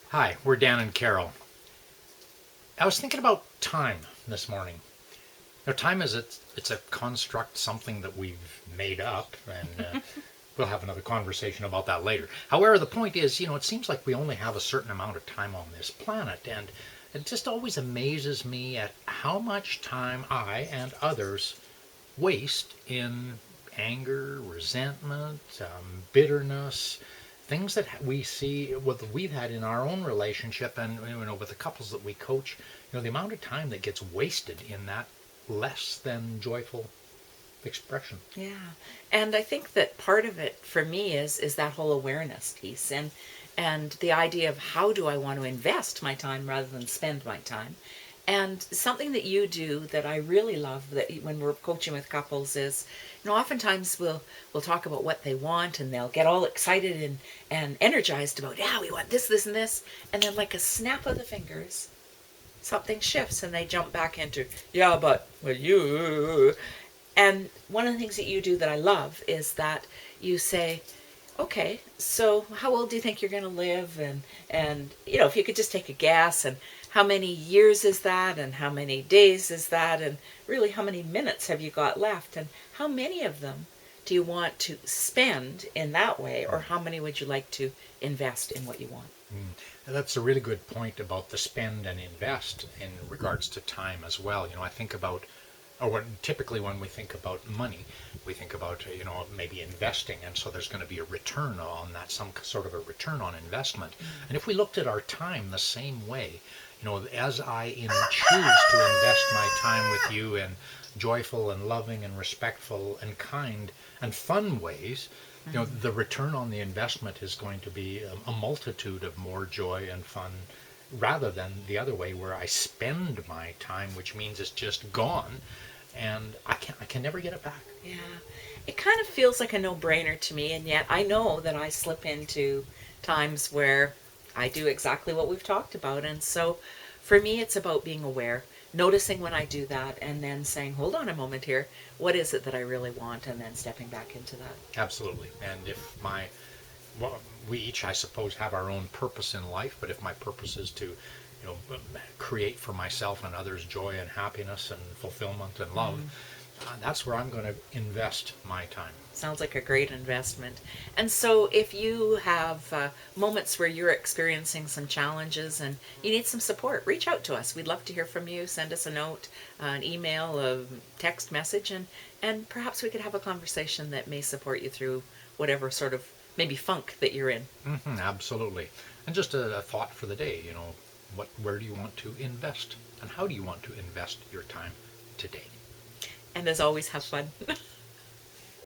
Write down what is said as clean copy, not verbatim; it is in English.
Hi, we're Dan and Carol. I was thinking about time this morning. Now, time is it's a construct, something that we've made up, and we'll have another conversation about that later. However, the point is, it seems like we only have a certain amount of time on this planet, and it just always amazes me at how much time I and others waste in anger, resentment, bitterness, things that we see what we've had in our own relationship, and with the couples that we coach. The amount of time that gets wasted in that less than joyful expression. Yeah. And I think that part of it for me is that whole awareness piece and the idea of how do I want to invest my time rather than spend my time. And something that you do that I really love that when we're coaching with couples is, oftentimes we'll talk about what they want and they'll get all excited and energized about, yeah, we want this, this, and this. And then like a snap of the fingers, something shifts and they jump back into, yeah, but well, you. And one of the things that you do that I love is that you say, okay, so how old do you think you're going to live? And if you could just take a guess, and how many years is that, and how many days is that, and really how many minutes have you got left, and how many of them do you want to spend in that way, or how many would you like to invest in what you want? That's a really good point about the spend and invest in regards to time as well. I think about, or typically when we think about money, we think about, maybe investing, and so there's going to be a return on that, some sort of a return on investment. And if we looked at our time the same way, as I choose to invest my time with you in joyful and loving and respectful and kind and fun ways, the return on the investment is going to be a multitude of more joy and fun, rather than the other way where I spend my time, which means it's just gone, and I can never get it back. Yeah. It kind of feels like a no-brainer to me, and yet I know that I slip into times where I do exactly what we've talked about. And so for me, it's about being aware, noticing when I do that, and then saying, hold on a moment here, what is it that I really want? And then stepping back into that. Absolutely. And if well, we each, I suppose, have our own purpose in life, but if my purpose is to, create for myself and others joy and happiness and fulfillment and love, that's where I'm going to invest my time. Sounds like a great investment. And so, if you have moments where you're experiencing some challenges and you need some support, reach out to us. We'd love to hear from you. Send us a note, an email, a text message, and perhaps we could have a conversation that may support you through whatever sort of maybe funk that you're in. Absolutely. And just a thought for the day, where do you want to invest? And how do you want to invest your time today? And as always, have fun.